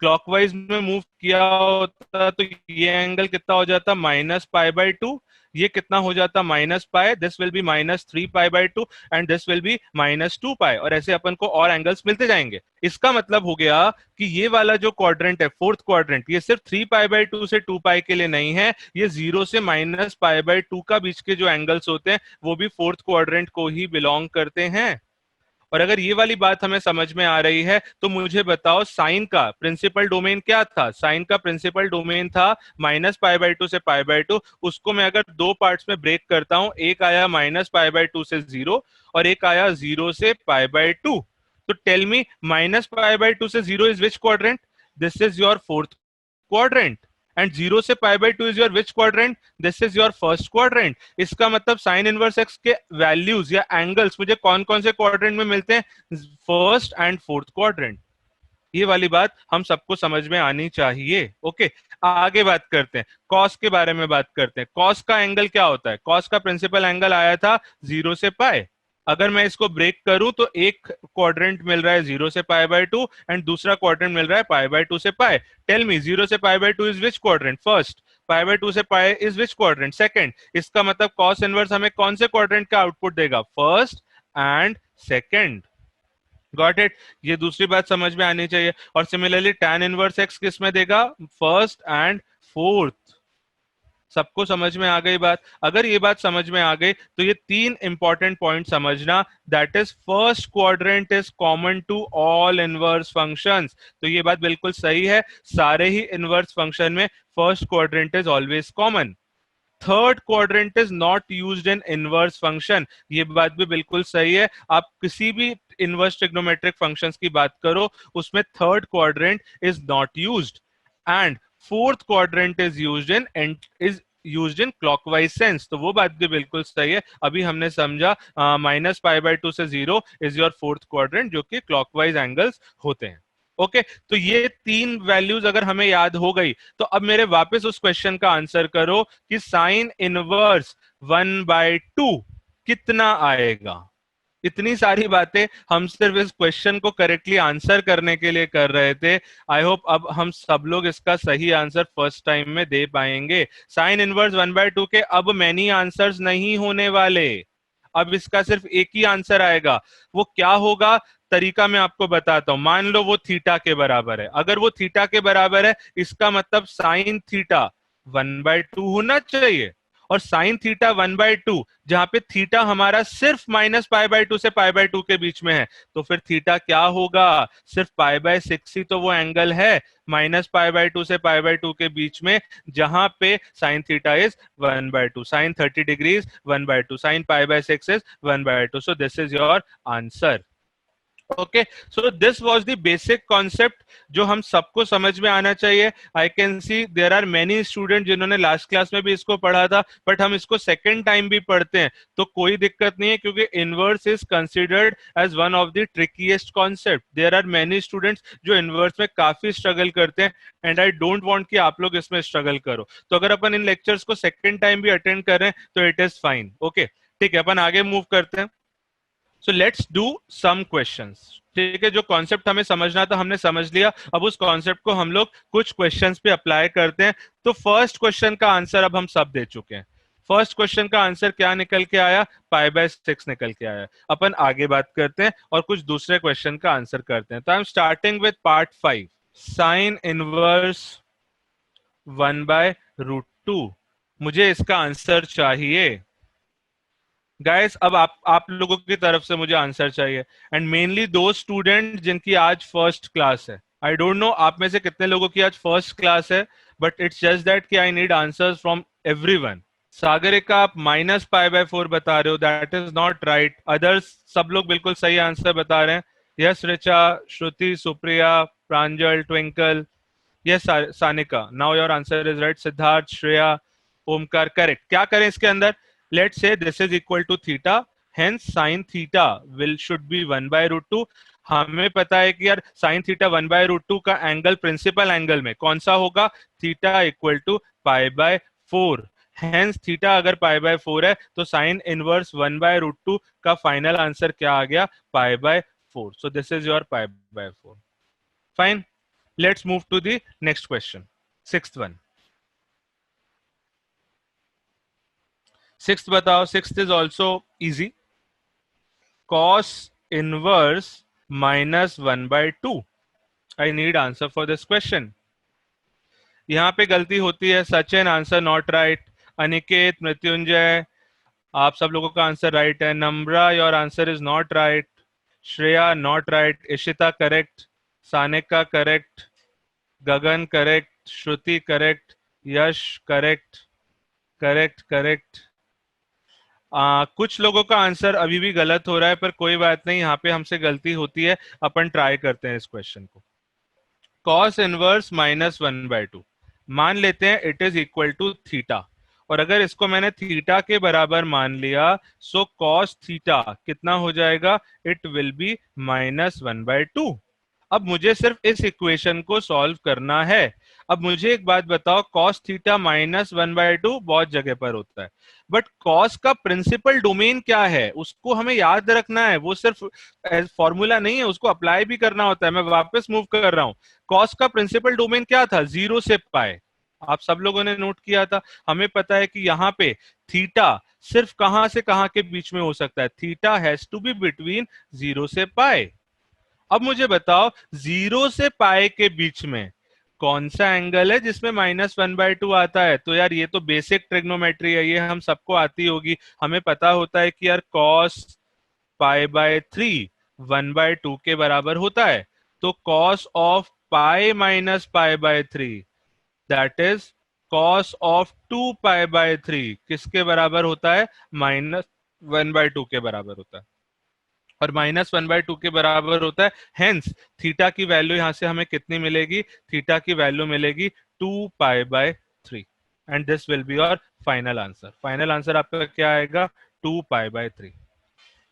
S1: क्लॉकवाइज में मूव किया होता तो ये एंगल कितना हो जाता? -π/2। ये कितना हो जाता? -π। This will be -3π/2 and this will be -2π, और ऐसे अपन को और एंगल्स मिलते जाएंगे। इसका मतलब हो गया कि ये वाला जो क्वाड्रेंट है, फोर्थ क्वाड्रेंट, ये सिर्फ 3π/2 से 2π के लिए नहीं है, ये 0 से -π/2 का बीच के जो एंगल्स होते हैं वो भी फोर्थ क्वाड्रेंट को ही बिलोंग करते हैं। और अगर ये वाली बात हमें समझ में आ रही है तो मुझे बताओ, साइन का प्रिंसिपल डोमेन क्या था? साइन का प्रिंसिपल डोमेन था -π/2 से π/2। उसको मैं अगर दो पार्ट्स में ब्रेक करता हूं, एक आया -π/2 से 0 और एक आया 0 से π/2। तो टेल मी, -π/2 से 0 is which quadrant? This is your fourth quadrant. And 0 से π/2 is your which quadrant? This is your first quadrant. इसका मतलब साइन इनवर्स एक्स के वैल्यूज या एंगल्स मुझे कौन कौन से क्वाड्रेंट में मिलते हैं? First and fourth quadrant. ये वाली बात हम सबको समझ में आनी चाहिए। ओके, आगे बात करते हैं, कॉस के बारे में बात करते हैं। कॉस का एंगल क्या होता है? कॉस का प्रिंसिपल एंगल आया था 0 से पाई। अगर मैं इसको ब्रेक करूं तो एक क्वाड्रेंट मिल रहा है 0 से π/2 एंड दूसरा क्वाड्रेंट मिल रहा है π/2 से पाई। टेल मी, 0 से π/2 इज विच क्वाड्रेंट? फर्स्ट। π/2 से pi is which quadrant? Second. इसका मतलब कॉस इनवर्स हमें कौन से क्वाड्रेंट का आउटपुट देगा? First and second. Got it. ये दूसरी बात समझ में आनी चाहिए। और सिमिलरली tan इनवर्स एक्स किस में देगा? First and fourth. सबको समझ में आ गई बात? अगर ये बात समझ में आ गई तो ये तीन इंपॉर्टेंट पॉइंट समझना, that is first quadrant is common to all inverse functions. तो ये बात बिल्कुल सही है, सारे ही इनवर्स फंक्शन में first quadrant is always common. Third quadrant is not used in inverse function, ये बात भी बिल्कुल सही है। आप किसी भी इनवर्स ट्रिग्नोमेट्रिक फंक्शंस की बात करो, उसमें third quadrant is not used. And fourth quadrant is used in clockwise sense, तो वो बात भी बिल्कुल सही है। अभी हमने समझा -π/2 से 0 इज योर फोर्थ क्वाड्रेंट, जो कि क्लॉकवाइज एंगल्स होते हैं। ओके तो ये तीन वैल्यूज अगर हमें याद हो गई, तो अब मेरे वापस उस क्वेश्चन का आंसर करो कि साइन इनवर्स 1/2 कितना आएगा। इतनी सारी बातें हम सिर्फ इस क्वेश्चन को करेक्टली आंसर करने के लिए कर रहे थे। आई होप अब हम सब लोग इसका सही आंसर फर्स्ट टाइम में दे पाएंगे। साइन इनवर्स 1/2 के अब मैनी आंसर्स नहीं होने वाले, अब इसका सिर्फ एक ही आंसर आएगा। वो क्या होगा, तरीका मैं आपको बताता हूं। मान लो वो थीटा के बराबर है, अगर वो थीटा के बराबर है इसका मतलब साइन थीटा 1/2 होना चाहिए। और साइन थीटा 1/2, जहां पे थीटा हमारा सिर्फ -π/2 से π/2 के बीच में है, तो फिर थीटा क्या होगा? सिर्फ π/6 ही तो वो एंगल है -π/2 से π/2 के बीच में, जहां पे sine theta is 1/2, sine 30 degrees 1/2, sine π/6 is 1/2। So this is your answer. Okay so this was the basic concept जो हम सबको समझ में आना चाहिए। I can see there are many student जिन्होंने लास्ट क्लास में भी इसको पढ़ा था, बट हम इसको सेकेंड टाइम भी पढ़ते हैं तो कोई दिक्कत नहीं है, क्योंकि inverse is considered as one of the trickiest concept. There are many students जो इनवर्स में काफी स्ट्रगल करते हैं, एंड आई डोंट वांट कि आप लोग इसमें स्ट्रगल करो। तो अगर अपन इन लेक्चर्स को सेकेंड टाइम भी अटेंड कर रहे हैं तो इट इज फाइन। ओके ठीक है, अपन आगे मूव करते हैं। So let's do some questions. ठीक है, जो कॉन्सेप्ट हमें समझना था हमने समझ लिया, अब उस कॉन्सेप्ट को हम लोग कुछ क्वेश्चंस पे अप्लाई करते हैं। तो फर्स्ट क्वेश्चन का आंसर अब हम सब दे चुके हैं। फर्स्ट क्वेश्चन का आंसर क्या निकल के आया? π/6 निकल के आया। अपन आगे बात करते हैं और कुछ दूसरे क्वेश्चन का आंसर करते हैं। तो I am starting with part 5, sine inverse 1/√2। मुझे इसका आंसर चाहिए गाइस। अब आप लोगों की तरफ से मुझे आंसर चाहिए, एंड मेनली दो स्टूडेंट जिनकी आज फर्स्ट क्लास है। आई डोंट नो आप में से कितने लोगों की आज फर्स्ट क्लास है, बट इट्स जस्ट दैट कि I need answers from everyone. Sagarika आप -π/4 बता रहे हो, that is not right. Others सब लोग बिल्कुल सही आंसर बता रहे हैं। Yes Richa, Shruti, Supriya, Pranjal, Twinkle, yes Sanika, now your answer is right. Siddharth, Shreya, Omkar, correct. क्या करें इसके अंदर? Let's say this is equal to theta, hence sine theta will should B 1/√2। हमें पता है कि यार साइन थीटा 1/√2 का एंगल प्रिंसिपल एंगल में कौन सा होगा? Theta equal to π/4। Hence theta अगर π/4 है तो साइन इनवर्स 1/√2 का फाइनल आंसर क्या आ गया? π/4। So this is your π/4। Fine, let's move to the next question, sixth one. Sixth बताओ। Sixth is also easy. Cos inverse -1/2. I need answer for this question. यहाँ पे गलती होती है। Sachin answer not right. Aniket, Mrityunjay, आप सब लोगों का आंसर राइट है। Namra, your answer is not right. Shreya not right. Ishita correct. Sanika correct. Gagan correct. Shruti correct. Yash correct. Correct correct. कुछ लोगों का आंसर अभी भी गलत हो रहा है, पर कोई बात नहीं, यहाँ पे हमसे गलती होती है। अपन ट्राई करते हैं इस क्वेश्चन को। कॉस इनवर्स -1/2 मान लेते हैं, it is equal to theta. और अगर इसको मैंने थीटा के बराबर मान लिया, सो कॉस थीटा कितना हो जाएगा? It will be -1/2। अब मुझे सिर्फ इस इक्वेशन को सॉल्व करना है। अब मुझे एक बात बताओ, कॉस थीटा -1/2 बहुत जगह पर होता है, बट कॉस का प्रिंसिपल डोमेन क्या है उसको हमें याद रखना है। वो सिर्फ फॉर्मूला नहीं है, उसको अप्लाई भी करना होता है। मैं वापस मूव कर रहा हूं। कॉस का प्रिंसिपल डोमेन क्या था? 0 से पाए। आप सब लोगों ने नोट किया था। हमें पता है कि यहाँ पे थीटा सिर्फ कहां से कहां के बीच में हो सकता है? Theta has to be between 0 से पाए। अब मुझे बताओ 0 से पाई के बीच में कौन सा एंगल है जिसमें -1/2 आता है? तो यार ये तो बेसिक ट्रिग्नोमेट्री है, ये हम सबको आती होगी। हमें पता होता है कि यार cos π/3 1/2 के बराबर होता है। तो cos of pi minus π/3 that is cos of 2π/3 किसके बराबर होता है? -1/2 के बराबर होता है। और -1/2 के बराबर होता है, हेंस थीटा की वैल्यू यहां से हमें कितनी मिलेगी? थीटा की वैल्यू मिलेगी 2π/3 and this will be your final answer. Final answer आपका क्या आएगा? 2π/3।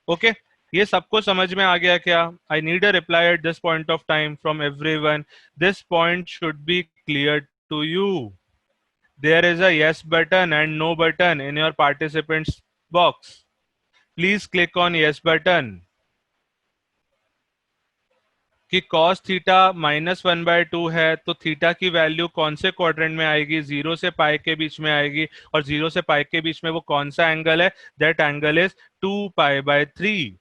S1: ओके, ये सबको समझ में आ गया क्या? I need a reply at this point of time from everyone. This point should be clear to you. There is a yes button and no button in your participants box. Please click on yes button कि cos थीटा -1/2 है, तो थीटा की वैल्यू कौन से क्वाड्रेंट में आएगी? 0 से पाई के बीच में आएगी। और 0 से पाई के बीच में वो कौन सा एंगल है? That angle is 2π/3।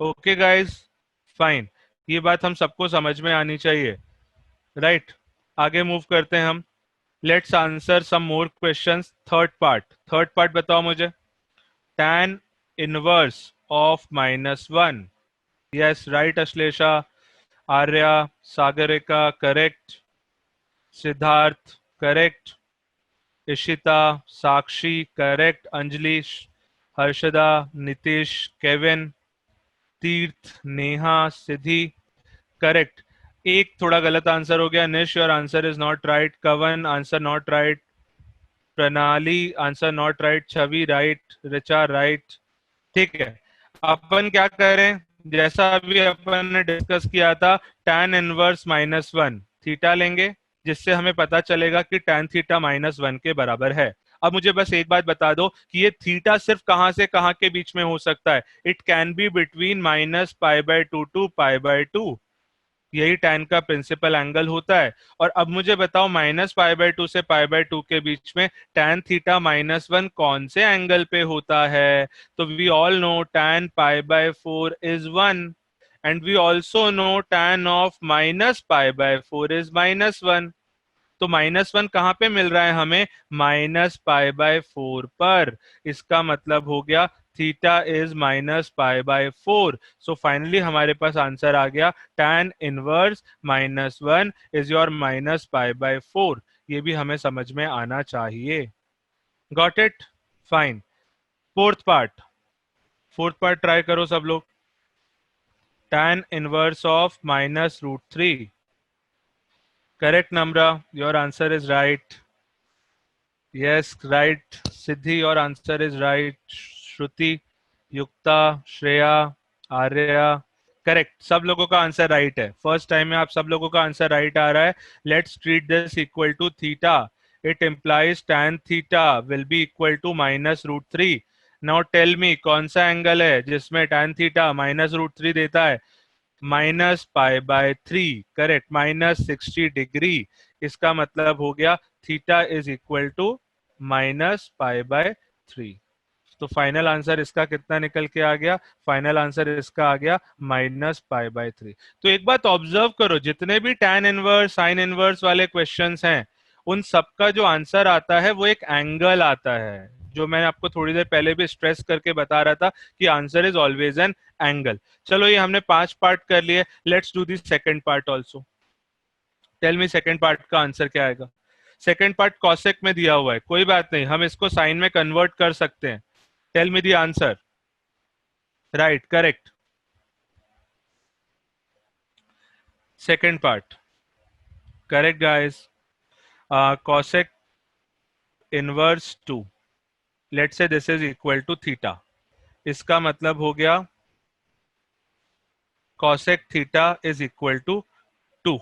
S1: Okay guys, fine. ये बात हम सबको समझ में आनी चाहिए, राइट आगे मूव करते हैं हम। Let's answer some more questions. Third part बताओ मुझे। tan inverse of -1। Yes right Ashlesha, Arya, Sagarika correct, Siddharth correct, Ishita, Sakshi correct, Anjali, Harshada, Nitish, Kevin, Tirth, Neha, Siddhi correct. एक थोड़ा गलत आंसर हो गया। निश your answer is not right. कवन आंसर नॉट राइट। प्रणाली answer not right. Chhavi right. Richa right. ठीक है, अपन क्या करें? जैसा अभी अपन ने डिस्कस किया था, tan इनवर्स -1 थीटा लेंगे, जिससे हमें पता चलेगा कि tan थीटा -1 के बराबर है। अब मुझे बस एक बात बता दो कि ये थीटा सिर्फ कहां से कहां के बीच में हो सकता है? It can be between -π/2 to π/2। यही tan का प्रिंसिपल एंगल होता है। और अब मुझे बताओ -π/2 से π/2 के बीच में tan थीटा -1 कौन से एंगल पे होता है? तो we all know tan π/4 is 1 and we also know tan of -π/4 is -1। तो -1 कहाँ पे मिल रहा है हमें? -π/4 पर। इसका मतलब हो गया थीटा इज -π/4। सो फाइनली हमारे पास आंसर आ गया, tan इनवर्स -1 इज योर -π/4। ये भी हमें समझ में आना चाहिए। Got it? Fine. Fourth part try करो सब लोग। tan inverse of -√3। Correct Namra, your answer is right. Yes right Siddhi, your answer is right. Shruti, Yukta, Shreya, Arya correct. सब लोगों का आंसर राइट है। फर्स्ट टाइम में आप सब लोगों का आंसर राइट आ रहा है। Let's treat this equal to theta. It implies tan theta will be equal to -√3। Now tell me कौन सा एंगल है जिसमें tan थीटा -√3 देता है? -π/3। Correct, -60 degree. इसका मतलब हो गया थीटा इज इक्वल टू -π/3। तो फाइनल आंसर इसका कितना निकल के आ गया? फाइनल आंसर इसका आ गया -π/3। तो एक बात ऑब्जर्व करो, जितने भी tan इनवर्स साइन इनवर्स वाले क्वेश्चंस हैं, उन सबका जो आंसर आता है वो एक एंगल आता है। जो मैंने आपको थोड़ी देर पहले भी स्ट्रेस करके बता रहा था कि answer is always an angle. चलो ये हमने 5 पार्ट कर लिए। Let's do the second part also. Tell me second part का आंसर क्या आएगा? सेकंड पार्ट कॉसेक में दिया हुआ है, कोई बात नहीं, हम इसको साइन में कन्वर्ट कर सकते हैं। Tell me the answer. Right, correct. Second part correct guys. cosec inverse 2, let's say this is equal to theta. इसका मतलब हो गया cosec theta is equal to 2।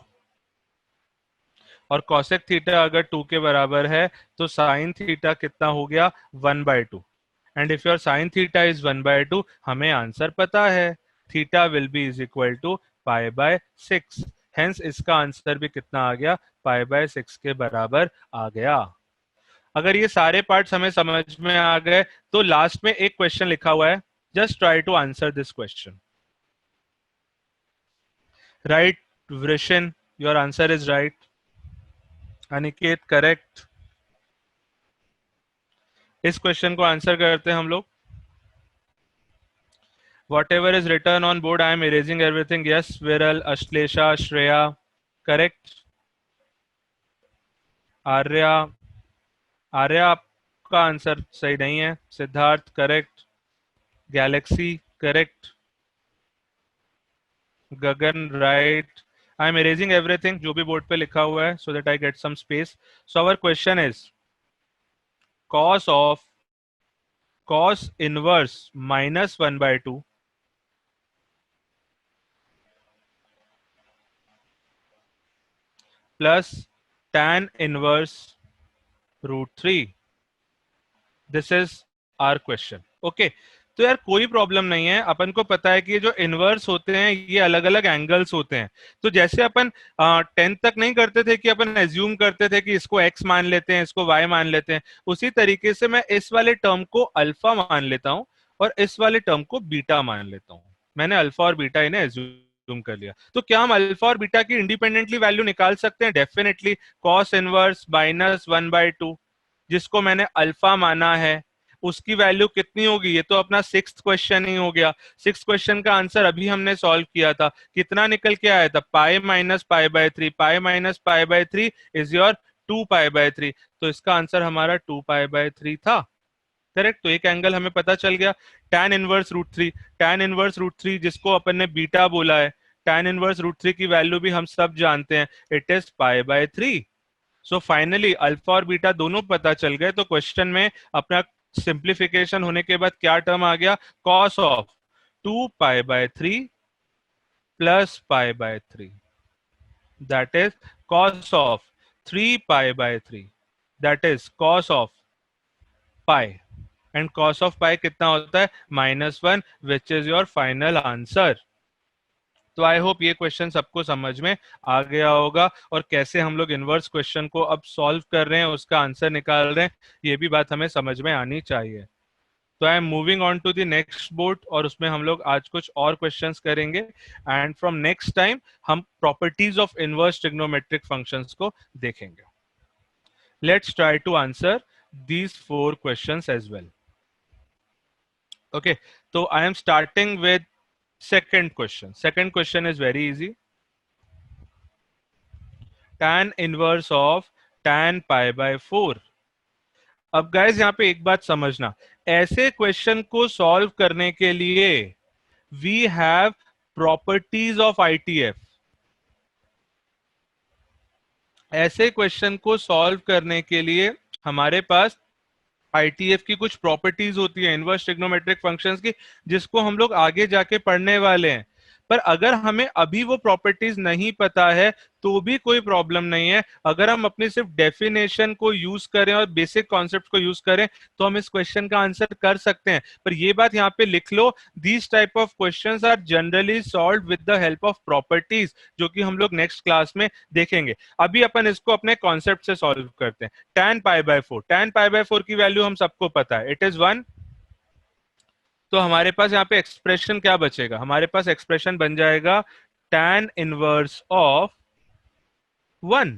S1: और cosec थीटा अगर 2 के बराबर है तो sin थीटा कितना हो गया? 1/2। And if your sin theta is 1/2, हमें आंसर पता है, theta will be is equal to π/6। Hence इसका आंसर भी कितना आ गया? π/6 के बराबर आ गया। अगर ये सारे पार्ट्स हमें समझ में आ गए तो लास्ट में एक क्वेश्चन लिखा हुआ है, just try to answer this question. Right Vrishan, your answer is right. Aniket correct. इस क्वेश्चन को आंसर करते हैं हम लोग. Whatever is written on board, I am erasing everything. Yes, Viral, Ashlesha, Shreya, correct. Arya, Arya आपका आंसर सही नहीं है. Siddharth correct. Galaxy correct. Gagan right. I am erasing everything जो भी बोर्ड पे लिखा हुआ है so that I get some space. So our question is cos of cos inverse minus 1 by 2 plus tan inverse root three. This is our question. Okay. तो यार कोई प्रॉब्लम नहीं है. अपन को पता है कि ये जो इनवर्स होते हैं ये अलग अलग एंगल्स होते हैं. तो जैसे अपन 10 तक नहीं करते थे कि अपन एज्यूम करते थे कि इसको x मान लेते हैं, इसको y मान लेते हैं, उसी तरीके से मैं इस वाले टर्म को अल्फा मान लेता हूं और इस वाले टर्म को बीटा मान लेता हूं. मैंने अल्फा और बीटा इन्हें एज्यूम कर लिया. तो क्या हम अल्फा और बीटा की इंडिपेंडेंटली वैल्यू निकाल सकते हैं? डेफिनेटली. कॉस इनवर्स माइनस 1/2 जिसको मैंने अल्फा माना है उसकी वैल्यू कितनी होगी? ये तो अपना सिक्स्थ क्वेश्चन ही हो गया. सिक्स्थ क्वेश्चन का आंसर अभी हमने सॉल्व किया था. कितना निकल के आया था? Pi minus pi by three. Pi minus pi by three is your 2 pi by 3. तो इसका आंसर हमारा 2 पाई बाय 3 था. करेक्ट. तो एक एंगल हमें पता चल गया. tan inverse root three. tan inverse root three जिसको अपन ने बीटा बोला है, tan इनवर्स रूट थ्री की वैल्यू भी हम सब जानते हैं. It is pi by 3. So finally alpha और बीटा दोनों पता चल गए. तो क्वेश्चन में अपना सिंप्लीफिकेशन होने के बाद क्या टर्म आ गया? Cos of 2 pi by 3 plus pi by 3. That is cos of 3 pi by 3. That is cos of pi. And cos of pi कितना होता है? -1, which is your final answer. तो आई होप ये क्वेश्चन सबको समझ में आ गया होगा और कैसे हम लोग इनवर्स क्वेश्चन को अब सॉल्व कर रहे हैं, उसका आंसर निकाल रहे हैं, ये भी बात हमें समझ में आनी चाहिए. तो I am moving on to the next board और उसमें हम लोग आज कुछ और क्वेश्चंस करेंगे. एंड फ्रॉम नेक्स्ट टाइम हम properties of inverse trigonometric functions को देखेंगे. Let's try to answer these 4 questions as well. Okay, so I am starting with second question. Second question is very easy. Tan inverse of tan pi/4. अब गाइस यहाँ पे एक बात समझना, ऐसे क्वेश्चन को सॉल्व करने के लिए we have properties of ITF. ऐसे क्वेश्चन को सॉल्व करने के लिए हमारे पास आईटीएफ की कुछ प्रॉपर्टीज होती है, इनवर्स ट्रिग्नोमेट्रिक फंक्शंस की, जिसको हम लोग आगे जाके पढ़ने वाले हैं. पर अगर हमें अभी वो प्रॉपर्टीज नहीं पता है तो भी कोई प्रॉब्लम नहीं है. अगर हम अपनी सिर्फ डेफिनेशन को यूज करें और बेसिक कॉन्सेप्ट को यूज करें तो हम इस क्वेश्चन का आंसर कर सकते हैं. पर ये बात यहाँ पे लिख लो, these type of questions are generally solved with the help of properties, जो कि हम लोग नेक्स्ट क्लास में देखेंगे. अभी अपन इसको अपने कॉन्सेप्ट से सॉल्व करते हैं. tan pi/4. tan pi/4 की वैल्यू हम सबको पता है, इट इज 1. तो हमारे पास यहाँ पे एक्सप्रेशन क्या बचेगा? हमारे पास एक्सप्रेशन बन जाएगा tan inverse of 1,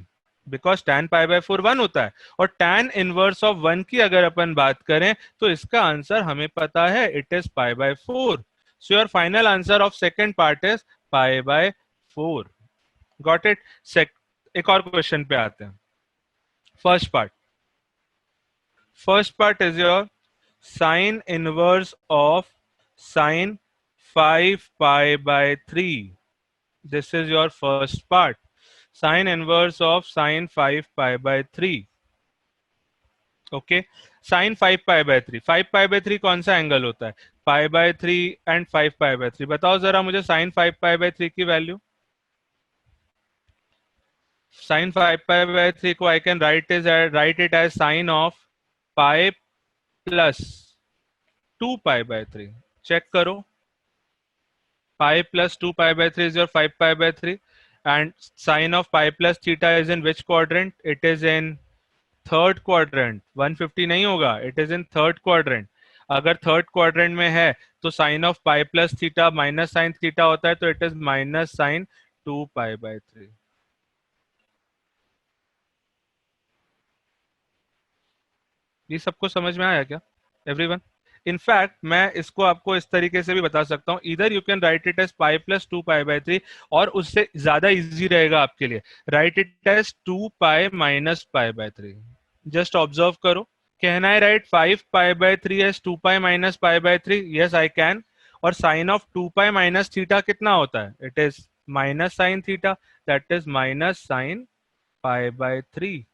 S1: because tan pi/4 1 होता है. और tan इनवर्स ऑफ 1 की अगर अपन बात करें तो इसका आंसर हमें पता है, it is pi/4. So your final answer of second part is pi/4. Got it? एक और क्वेश्चन पे आते हैं. First part is your sin inverse of sin 5 pi/3. This is your first part. Sin inverse of sin 5 pi/3. Okay. Sin 5 pi/3. 5 pi/3 कौन सा एंगल होता है? pi/3 and 5 pi/3. बताओ जरा मुझे sin 5 pi/3 की वैल्यू. sin 5 pi/3 को I can write it as sin of pi plus 2 pi/3. Check करो. Pi plus 2 pi/3 is your 5 pi/3. And sine of pi plus theta is in which quadrant? It is in third quadrant. 150 नहीं होगा, it is in third quadrant. अगर थर्ड क्वाड्रेंट में है तो sine of pi plus theta minus sine theta होता है, तो इट इज माइनस साइन 2π/3। ये सबको समझ में आया क्या एवरीवन? इनफैक्ट मैं इसको आपको इस तरीके से भी बता सकता हूं, इधर you can write it as π+2π/3, और उससे ज्यादा इजी रहेगा आपके लिए, write it as 2π-π/3। Just observe करो, can I write 5π/3 as 2π-π/3? Yes I can. और साइन ऑफ 2π माइनस थीटा कितना होता है? It is minus sine theta, that is minus sine π/3।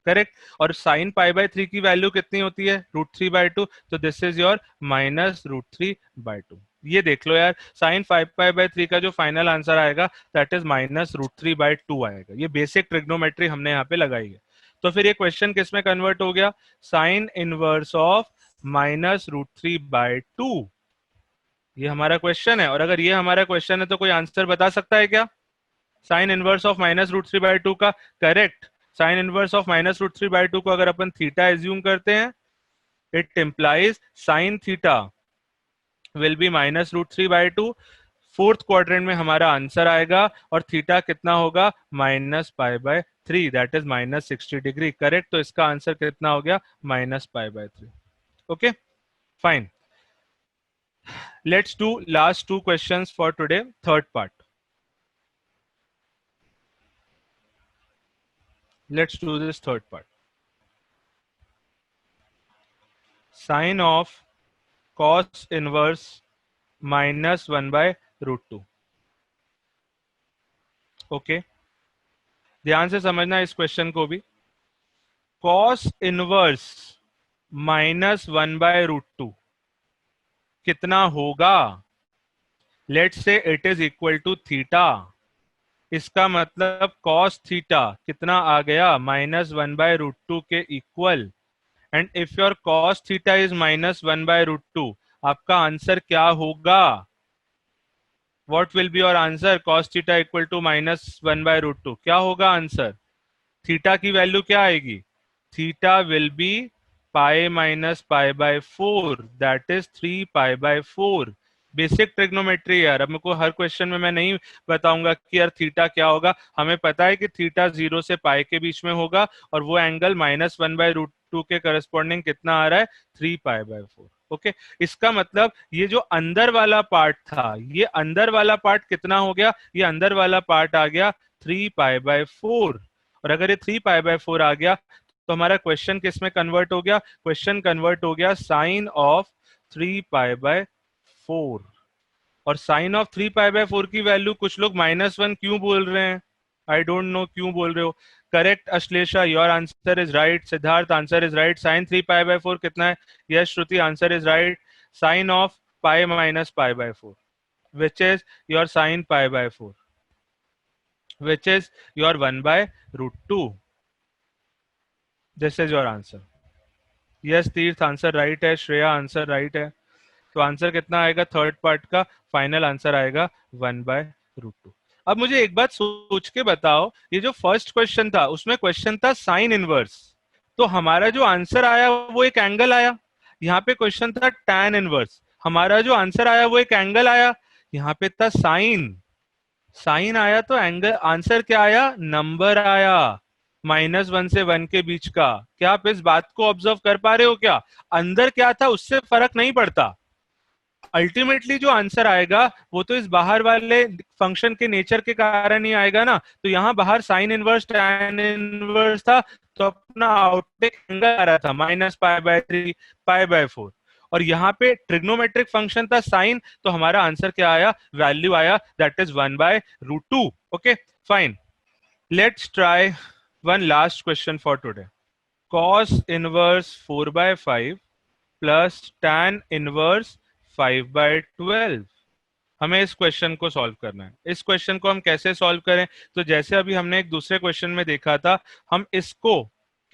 S1: Correct. और साइन π/3 की वैल्यू कितनी होती है? √3/2। तो दिस इज योर माइनस √3/2। ये देख लो यार, साइन 5π/3 का जो फाइनल आंसर आएगा दैट इज माइनस √3/2 आएगा। ये बेसिक ट्रिग्नोमेट्री हमने यहाँ पे लगाई है। तो फिर ये क्वेश्चन किस में कन्वर्ट हो गया? Sine inverse of minus √3/2। ये हमारा क्वेश्चन है, और अगर ये हमारा क्वेश्चन है तो कोई आंसर बता सकता है क्या साइन इनवर्स ऑफ माइनस √3/2 का? Correct. Sine inverse of minus √3/2 को अगर अपन थीटा एज्यूम करते हैं, it implies sign theta will B minus √3/2। Fourth quadrant में हमारा आंसर आएगा, और थीटा कितना होगा? -π/3, दैट इज -60 डिग्री। करेक्ट। तो इसका आंसर कितना हो गया? -π/3। Okay fine. Let's do last 2 questions for today, third part. Let's do this third part. Sine of cos inverse -1/√2। Okay, ध्यान से समझना इस क्वेश्चन को भी। cos इनवर्स -1/√2 कितना होगा? Let's say it is equal to theta. इसका मतलब cos थीटा कितना आ गया? -1/√2 के equal. And if your cos theta is -1/√2, आपका आंसर क्या होगा? What will be your answer? cos theta equal to -1/√2, क्या होगा आंसर? थीटा की वैल्यू क्या आएगी? Theta will be π-π/4, that is 3π/4। Basic trigonometry यार, अब मेरे को हर क्वेश्चन में मैं नहीं बताऊंगा कि यार थीटा क्या होगा। हमें पता है कि थीटा 0 से पाई के बीच में होगा, और वो एंगल -1/√2 के करस्पॉन्डिंग कितना आ रहा है? 3π/4। ओके, इसका मतलब ये जो अंदर वाला पार्ट था, ये अंदर वाला पार्ट कितना हो गया? ये अंदर वाला पार्ट आ गया 3π/4। और अगर ये 3π/4 आ गया, तो हमारा क्वेश्चन किस में कन्वर्ट हो गया? क्वेश्चन कन्वर्ट हो गया साइन ऑफ 3π/4। और साइन ऑफ 3π/4 की वैल्यू कुछ लोग -1 क्यों बोल रहे हैं? आई डोंट नो क्यों बोल रहे हो। Correct Ashlesha, your answer is right. Siddharth, answer is right. Sine 3π/4 कितना है? Yes Shruti, answer is right. Sine of pi minus π/4, which is your sine π/4, which is your 1/√2. This is your answer. Yes तीर्थ, आंसर राइट है। श्रेया, आंसर राइट है। तो आंसर कितना आएगा थर्ड पार्ट का? फाइनल आंसर आएगा 1/√2। अब मुझे एक बात सोच के बताओ, ये जो फर्स्ट क्वेश्चन था उसमें क्वेश्चन था साइन इनवर्स, तो हमारा जो आंसर आया वो एक एंगल आया। यहाँ पे क्वेश्चन था टैन इनवर्स, हमारा जो आंसर आया वो एक एंगल आया। यहाँ पे था साइन, साइन आया तो एंगल, आंसर क्या आया? नंबर आया, -1 से 1 के बीच का। क्या आप इस बात को ऑब्जर्व कर पा रहे हो? क्या अंदर क्या था उससे फर्क नहीं पड़ता, अल्टीमेटली जो आंसर आएगा वो तो इस बाहर वाले फंक्शन के नेचर के कारण ही आएगा ना। तो यहाँ बाहर साइन इनवर्स टैन इनवर्स था, तो अपना आउटपुट एंगल आ रहा था -π/3 π/4। और यहाँ पे ट्रिग्नोमेट्रिक फंक्शन था साइन, तो हमारा आंसर क्या आया? वैल्यू आया, that is 1/√2। Okay fine, let's try one last question for today. cos inverse 4/5 plus tan inverse 5/12। हमें इस क्वेश्चन को सॉल्व करना है। इस क्वेश्चन को हम कैसे सॉल्व करें? तो जैसे अभी हमने एक दूसरे क्वेश्चन में देखा था, हम इसको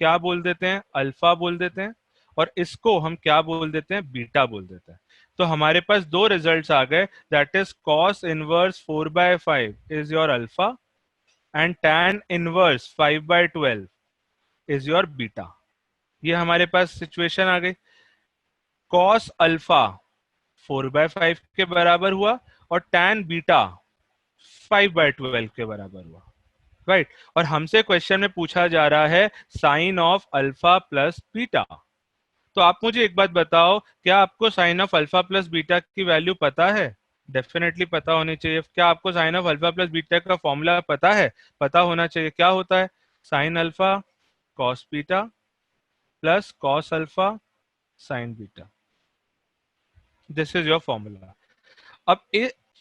S1: क्या बोल देते हैं? अल्फा बोल देते हैं, और इसको हम क्या बोल देते हैं? बीटा बोल देते हैं। तो हमारे पास दो रिजल्ट्स आ गए, that is cos inverse 4/5 is your alpha, and tan inverse 5/12 is your beta. ये हमारे पास सिचुएशन आ गई। cos अल्फा 4/5 के बराबर हुआ, और tan बीटा 5/12 के बराबर हुआ, राइट। और हमसे क्वेश्चन में पूछा जा रहा है sine of alpha plus beta. तो आप मुझे एक बात बताओ, क्या आपको sine of alpha plus beta की वैल्यू पता है? डेफिनेटली पता होनी चाहिए। क्या आपको sine of alpha plus beta का फॉर्मूला पता है? पता होना चाहिए। क्या होता है? Sine alpha cos beta plus cos alpha sine beta. This is your formula. अब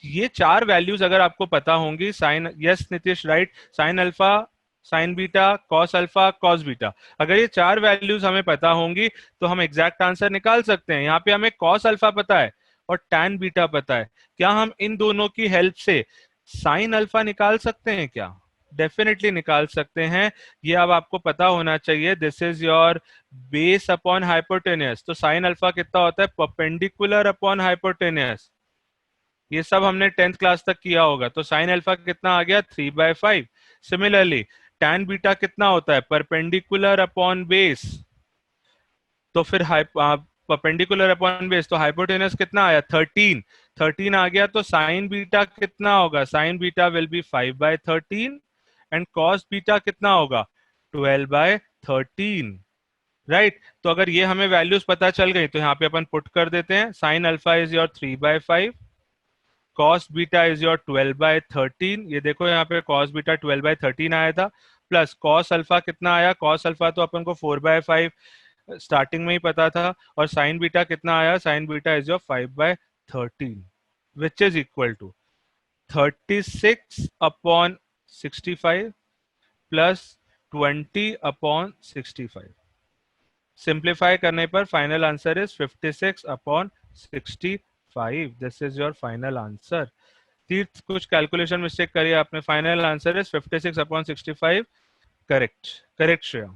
S1: ये चार वैल्यूज अगर आपको पता होंगी, sine, yes Nitish right, sine alpha sine beta cos alpha cos beta, अगर ये चार वैल्यूज हमें पता होंगी तो हम एग्जैक्ट आंसर निकाल सकते हैं। यहाँ पे हमें कॉस अल्फा पता है और टैन बीटा पता है। क्या हम इन दोनों की हेल्प से साइन अल्फा निकाल सकते हैं? क्या? डेफिनेटली निकाल सकते हैं। ये अब आपको पता होना चाहिए। This is your base upon hypotenuse. तो साइन अल्फा कितना होता है? Perpendicular upon hypotenuse. ये सब हमने 10th क्लास तक किया होगा। तो साइन अल्फा कितना आ गया? 3/5। सिमिलरली टैन बीटा कितना होता है? Perpendicular upon base. तो फिर परपेंडिकुलर अपॉन बेस, तो हाइपोटेनस कितना आया? 13। 13 आ गया, तो साइन बीटा कितना होगा? Sign beta will be 5/13 and cos beta कितना होगा? 12/13, राइट। तो अगर ये हमें वैल्यूज पता चल गई तो यहाँ पे अपन पुट कर देते हैं। Sine alpha is your 3/5, cos beta is your 12/13। ये देखो यहाँ पे कॉस बीटा 12/13 आया था, प्लस कॉस अल्फा कितना आया? कॉस अल्फा तो अपन को 4/5 स्टार्टिंग में ही पता था। और साइन बीटा कितना आया? Sine beta is your 5/13, which is equal to 36/65 plus 20/65। Simplify करने पर final answer is 56/65। This is your final answer. Tirth, कुछ कैलकुलेशन मिस्टेक करिए आपने। Final answer is 56/65। Correct, correct Shreya.